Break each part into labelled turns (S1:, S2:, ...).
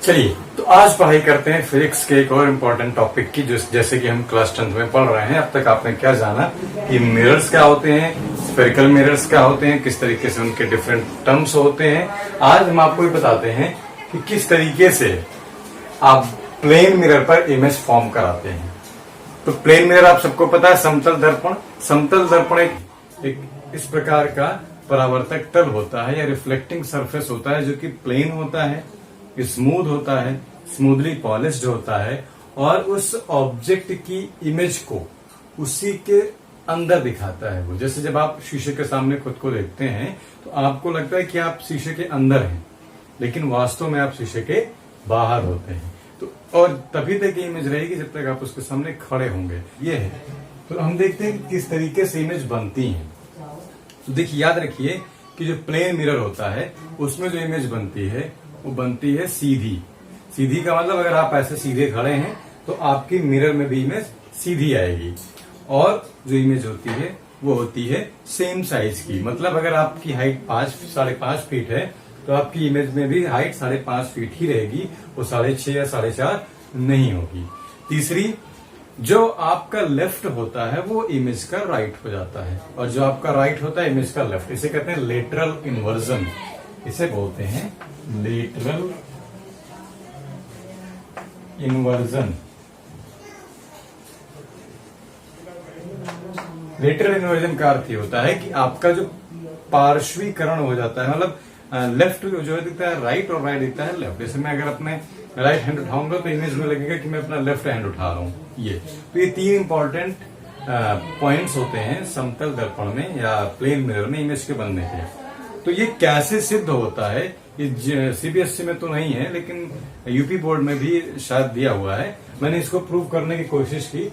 S1: चलिए तो आज पढ़ाई करते हैं फिजिक्स के एक और इम्पोर्टेंट टॉपिक की, जैसे कि हम क्लास 10th में पढ़ रहे हैं। अब तक आपने क्या जाना कि मिरर्स क्या होते हैं, स्फेरिकल मिरर्स क्या होते हैं, किस तरीके से उनके डिफरेंट टर्म्स होते हैं। आज हम आपको ये बताते हैं कि किस तरीके से आप प्लेन मिरर पर इमेज फॉर्म कराते हैं। तो प्लेन मिरर आप सबको पता है, समतल दर्पण। समतल दर्पण एक इस प्रकार का परावर्तक तल होता है या रिफ्लेक्टिंग सरफेस होता है, जो कि प्लेन होता है, स्मूथ होता है, स्मूथली पॉलिश्ड होता है और उस ऑब्जेक्ट की इमेज को उसी के अंदर दिखाता है। वो जैसे जब आप शीशे के सामने खुद को देखते हैं तो आपको लगता है कि आप शीशे के अंदर हैं, लेकिन वास्तव में आप शीशे के बाहर होते हैं। तो और तभी तक इमेज रहेगी जब तक आप उसके सामने खड़े होंगे। ये है। तो हम देखते हैं कि किस तरीके से इमेज बनती है। तो देखिए, याद रखिए कि जो प्लेन मिरर होता है उसमें जो इमेज बनती है वो बनती है सीधी। सीधी का मतलब अगर आप ऐसे सीधे खड़े हैं तो आपकी मिरर में भी इमेज सीधी आएगी। और जो इमेज होती है वो होती है सेम साइज की। मतलब अगर आपकी हाइट 5.5 फीट है तो आपकी इमेज में भी हाइट 5.5 फीट ही रहेगी, वो 6.5 या 4.5 नहीं होगी। तीसरी, जो आपका लेफ्ट होता है वो इमेज का राइट हो जाता है, और जो आपका राइट होता है इमेज का लेफ्ट। इसे कहते हैं लेटरल इन्वर्जन। इसे बोलते हैं लेटरल इन्वर्जन। लेटरल इन्वर्जन का अर्थ ये होता है कि आपका जो पार्श्वीकरण हो जाता है, मतलब लेफ्ट जो दिखता है राइट और राइट दिखता है लेफ्ट। जैसे मैं अगर अपने राइट हैंड उठाऊंगा तो इमेज में लगेगा कि मैं अपना लेफ्ट हैंड उठा रहा हूं। तो ये 3 इंपॉर्टेंट पॉइंट्स होते हैं समतल दर्पण में या प्लेन मिरर में इमेज के बनने के। तो ये कैसे सिद्ध होता है, ये सीबीएसई में तो नहीं है लेकिन यूपी बोर्ड में भी शायद दिया हुआ है। मैंने इसको प्रूव करने की कोशिश की।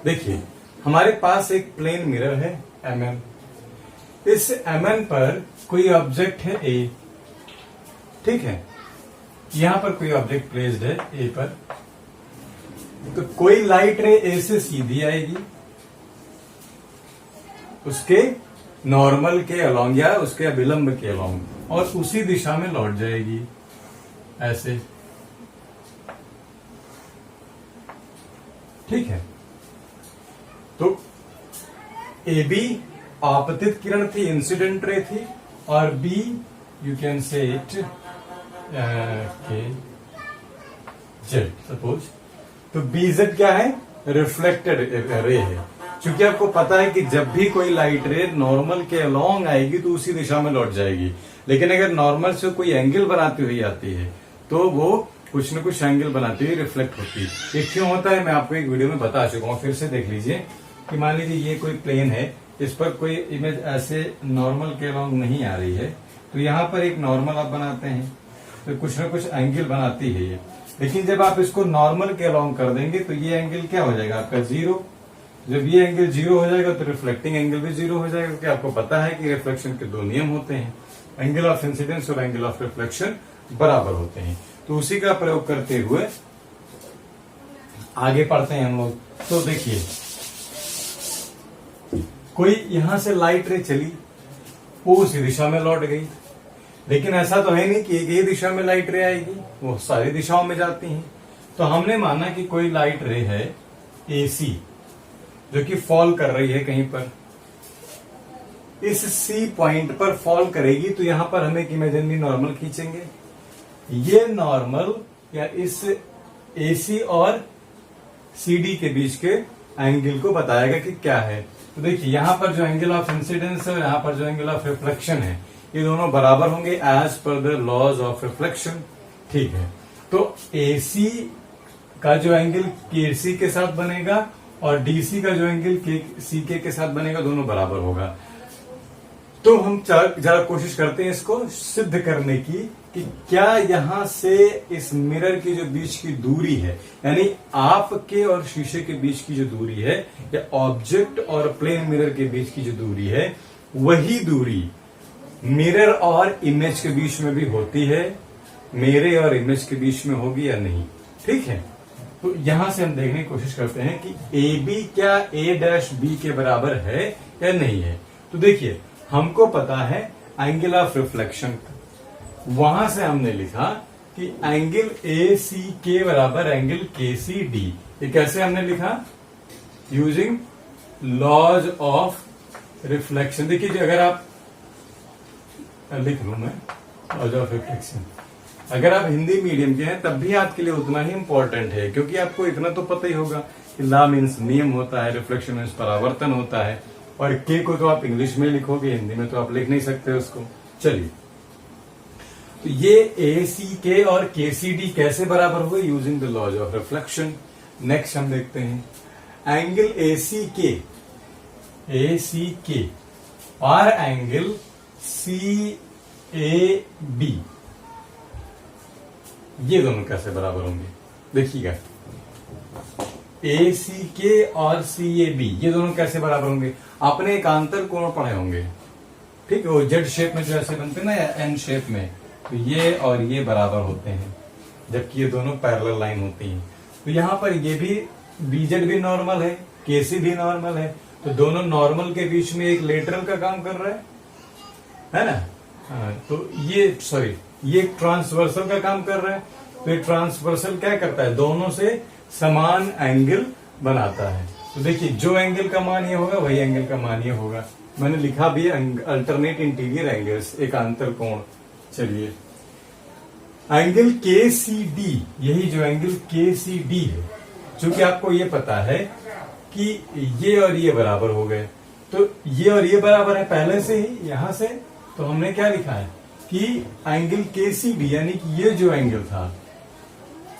S1: देखिए, हमारे पास एक प्लेन मिरर है एमएन। इस एमएन पर कोई ऑब्जेक्ट है ए, ठीक है। यहां पर कोई ऑब्जेक्ट प्लेस्ड है ए पर, तो कोई लाइट रे ए से सीधी आएगी, उसके नॉर्मल के अलोंग या उसके अभिलंब के अलोंग, और उसी दिशा में लौट जाएगी ऐसे, ठीक है। तो ए बी आपतित किरण थी, इंसिडेंट रे थी, और B you can say it के जेड सपोज। तो बी जेड क्या है, रिफ्लेक्टेड रे है। क्योंकि आपको पता है कि जब भी कोई लाइट रे नॉर्मल के अलोंग आएगी तो उसी दिशा में लौट जाएगी, लेकिन अगर नॉर्मल से कोई एंगल बनाती हुई आती है तो वो कुछ न कुछ एंगल बनाती हुई रिफ्लेक्ट होती है। ये क्यों होता है मैं आपको एक वीडियो में बता चुका हूँ, फिर से देख लीजिए। कि मान लीजिए ये कोई प्लेन है, इस पर कोई इमेज ऐसे नॉर्मल के अलोंग नहीं आ रही है, तो यहाँ पर एक नॉर्मल आप बनाते हैं तो कुछ न कुछ एंगल बनाती है ये। लेकिन जब आप इसको नॉर्मल के अलोंग कर देंगे तो ये एंगल क्या हो जाएगा आपका, 0। जब ये एंगल 0 हो जाएगा तो रिफ्लेक्टिंग एंगल भी 0 हो जाएगा, क्योंकि आपको पता है कि रिफ्लेक्शन के 2 नियम होते हैं, एंगल ऑफ इंसिडेंस और एंगल ऑफ रिफ्लेक्शन बराबर होते हैं। तो उसी का प्रयोग करते हुए आगे पढ़ते हैं हम लोग। तो देखिए, कोई यहां से लाइट रे चली, वो उसी दिशा में लौट गई, लेकिन ऐसा तो है नहीं कि एक ही दिशा में लाइट रे आएगी, वो सारी दिशाओं में जाती हैं। तो हमने माना कि कोई लाइट रे है एसी जो कि फॉल कर रही है कहीं पर, इस सी पॉइंट पर फॉल करेगी, तो यहां पर हम एक इमेजिनरी नॉर्मल खींचेंगे। ये नॉर्मल या इस एसी और सीडी के बीच के एंगल को बताएगा कि क्या है। तो देखिए, यहां पर जो एंगल ऑफ इंसिडेंस है और यहां पर जो एंगल ऑफ रिफ्लेक्शन है, ये दोनों बराबर होंगे as per the laws of reflection, ठीक है। तो एसी का जो एंगल केसी के साथ बनेगा और डीसी का जो एंगल सीके के साथ बनेगा, दोनों बराबर होगा। तो हम जरा कोशिश करते हैं इसको सिद्ध करने की कि क्या यहां से इस मिरर की जो बीच की दूरी है, यानी आपके और शीशे के बीच की जो दूरी है, या ऑब्जेक्ट और प्लेन मिरर के बीच की जो दूरी है, वही दूरी मिरर और इमेज के बीच में भी होती है, मेरे और इमेज के बीच में होगी या नहीं, ठीक है। तो यहां से हम देखने की कोशिश करते हैं कि ए बी क्या ए डैश बी के बराबर है या नहीं है। तो देखिए, हमको पता है एंगल ऑफ रिफ्लेक्शन, वहां से हमने लिखा कि एंगल ए सी के बराबर एंगल के सी डी। ये कैसे हमने लिखा? Using laws of reflection. देखिए अगर आप लिख लू मैं लॉज ऑफ रिफ्लेक्शन, अगर आप हिंदी मीडियम के हैं तब भी आपके लिए उतना ही इंपॉर्टेंट है, क्योंकि आपको इतना तो पता ही होगा कि लॉ मीन्स नियम होता है, रिफ्लेक्शन मीन्स परावर्तन होता है, और के को तो आप इंग्लिश में लिखोगे, हिंदी में तो आप लिख नहीं सकते उसको। चलिए, तो ये ए सी के और के सी डी कैसे बराबर हुए? Using the laws of reflection. Next हम देखते हैं एंगल ए सी के और एंगल सी ए बी, ये दोनों कैसे बराबर होंगे? देखिएगा, ए सी के और सी ए बी ये दोनों कैसे बराबर होंगे? आपने एकांतर कोण पढ़े होंगे, ठीक है, वो जेड शेप में जो ऐसे बनते हैं ना, या एन शेप में, तो ये और ये बराबर होते हैं, जबकि ये दोनों पैरेलल लाइन होती हैं। तो यहां पर ये भी बीजेड भी नॉर्मल है, केसी भी नॉर्मल है, तो दोनों नॉर्मल के बीच में एक लेटरल का काम कर रहा है ना? हाँ, तो ये ट्रांसवर्सल का काम कर रहा है। तो ये ट्रांसवर्सल क्या करता है? दोनों से समान एंगल बनाता है। तो देखिए, जो एंगल का मान ये होगा वही एंगल का मान ये होगा। मैंने लिखा भी अल्टरनेट इंटीरियर एंगल्स, एकांतर कोण। चलिए, एंगल के सी डी, यही जो एंगल के सी डी है, चूंकि आपको ये पता है कि ये और ये बराबर हो गए, तो ये और ये बराबर है पहले से ही यहां से, तो हमने क्या लिखा है कि एंगल के सी डी, यानी कि ये जो एंगल था,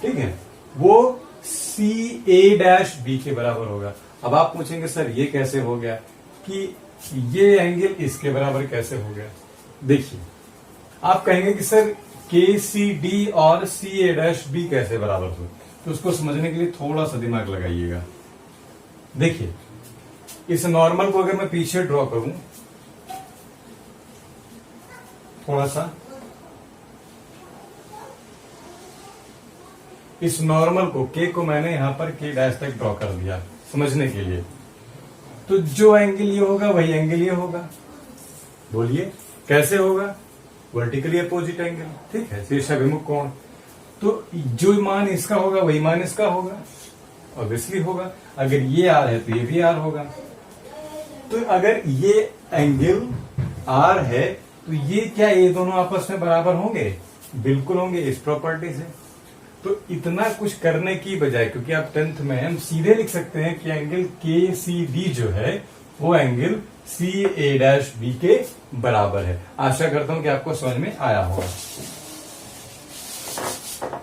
S1: ठीक है, वो सी ए डैश बी के बराबर होगा। अब आप पूछेंगे सर ये कैसे हो गया कि ये एंगल इसके बराबर कैसे हो गया? देखिए, आप कहेंगे कि सर के सी डी और सी ए डैश बी कैसे बराबर हुए, तो उसको समझने के लिए थोड़ा सा दिमाग लगाइएगा। देखिए, इस नॉर्मल को अगर मैं पीछे ड्रॉ करूं थोड़ा सा, इस नॉर्मल को के को मैंने यहां पर के डैश तक ड्रॉ कर दिया समझने के लिए, तो जो एंगल ये होगा वही एंगल ये होगा। बोलिए कैसे होगा? वर्टिकली अपोजिट एंगल, ठीक है, शीर्षाभिमुख कोण। तो जो मान इसका होगा वही मान इसका होगा, ऑब्वियसली होगा। अगर ये आर है तो ये भी आर होगा। तो अगर ये एंगल आर है तो ये क्या, ये दोनों आपस में बराबर होंगे? बिल्कुल होंगे, इस प्रॉपर्टी से। तो इतना कुछ करने की बजाय, क्योंकि आप 10th में हम सीधे लिख सकते हैं कि एंगल के सी डी जो है वो एंगल सी ए डैश बी के बराबर है। आशा करता हूं कि आपको समझ में आया होगा,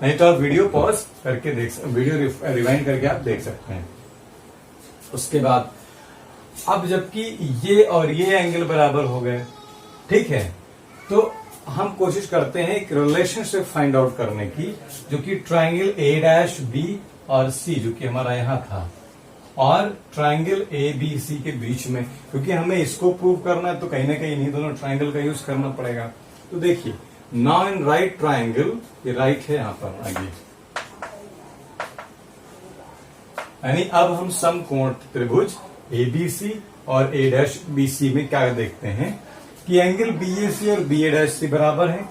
S1: नहीं तो आप वीडियो पॉज करके वीडियो रिवाइंड करके आप देख सकते हैं। उसके बाद अब जबकि ये और ये एंगल बराबर हो गए, ठीक है, तो हम कोशिश करते हैं एक रिलेशनशिप फाइंड आउट करने की, जो कि ट्राइंगल ए डैश बी और सी, जो कि हमारा यहां था, और ट्राइंगल ए बी सी के बीच में, क्योंकि हमें इसको प्रूव करना है तो कहीं ना कहीं इन्हीं दोनों ट्राइंगल का यूज करना पड़ेगा। तो देखिए, नाउ इन राइट ट्राइंगल, ये राइट है यहां पर आगे, यानी अब हम समकोण त्रिभुज ए बी सी और ए डैश बी सी में क्या देखते हैं कि एंगल बी ए सी और बी ए डैश सी बराबर है।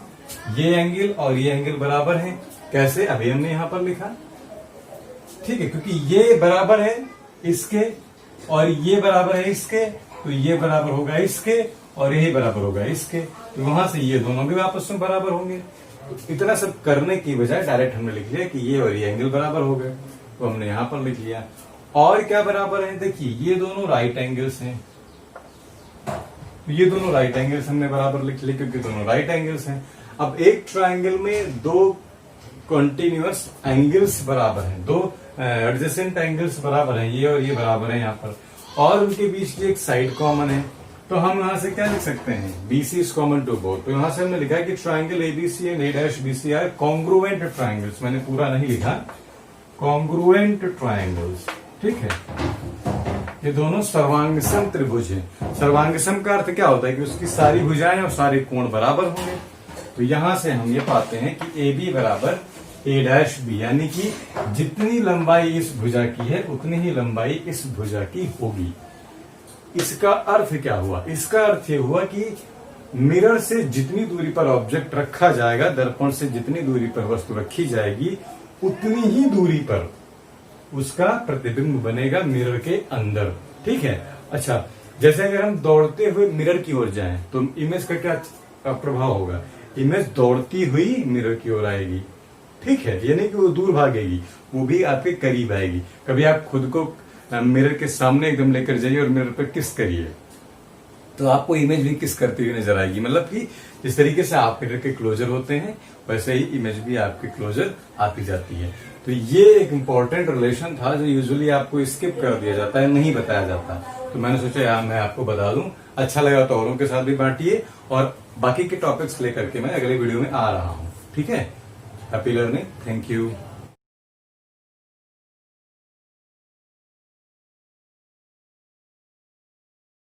S1: ये एंगल और ये एंगल बराबर है। कैसे? अभी हमने यहां पर लिखा, ठीक है, क्योंकि ये बराबर है इसके और ये बराबर है इसके, तो ये बराबर होगा इसके और यही बराबर होगा इसके, तो वहां से ये दोनों भी आपस में बराबर होंगे। तो इतना सब करने की बजाय डायरेक्ट हमने लिख लिया कि ये और ये एंगल बराबर हो गए, तो हमने यहां पर लिख लिया। और क्या बराबर है? देखिए, ये दोनों राइट एंगल्स हैं, ये दोनों राइट एंगल्स हमने बराबर लिख लिए क्योंकि दोनों राइट एंगल्स हैं। अब एक ट्राइंगल में दो कॉन्टिन्यूअस एंगल्स बराबर हैं, दो एडजेसेंट एंगल्स बराबर हैं, ये और ये बराबर है यहाँ पर, और उनके बीच की एक साइड कॉमन है, तो हम यहां से क्या लिख सकते हैं? BC is common to both. तो यहां से हमने लिखा है कि triangle ABC and A dash BC are congruent triangles. मैंने पूरा नहीं लिखा, कॉन्ग्रुएंट ट्राइंगल्स, ठीक है। ये दोनों सर्वांग सम त्रिभुज हैं। सर्वांग सम का अर्थ क्या होता है कि उसकी सारी भुजाएं और सारे कोण बराबर होंगे। तो यहां से हम ये पाते हैं कि AB बराबर A डैश B, यानी कि जितनी लंबाई इस भुजा की है उतनी ही लंबाई इस भुजा की होगी। इसका अर्थ क्या हुआ? इसका अर्थ ये हुआ कि मिरर से जितनी दूरी पर ऑब्जेक्ट रखा जाएगा, दर्पण से जितनी दूरी पर वस्तु रखी जाएगी, उतनी ही दूरी पर उसका प्रतिबिंब बनेगा मिरर के अंदर। ठीक है। अच्छा, जैसे अगर हम दौड़ते हुए मिरर की ओर जाएं तो इमेज का क्या प्रभाव होगा? इमेज दौड़ती हुई मिरर की ओर आएगी। ठीक है, यानी कि वो दूर भागेगी, वो भी आपके करीब आएगी। कभी आप खुद को मिरर के सामने एकदम लेकर जाइए और मिरर पर किस करिए, तो आपको इमेज भी किस करती हुई नजर आएगी। मतलब कि जिस तरीके से आप मिरर के क्लोजर होते हैं, वैसे ही इमेज भी आपके क्लोजर आती जाती है। तो ये एक इम्पोर्टेंट रिलेशन था जो यूजुअली आपको स्किप कर दिया जाता है, नहीं बताया जाता। तो मैंने सोचा यार मैं आपको बता दूं, अच्छा लगा तो औरों के साथ भी बांटिए, और बाकी के टॉपिक्स लेकर के मैं अगले वीडियो में आ रहा हूं। ठीक है। Happy learning. Thank you.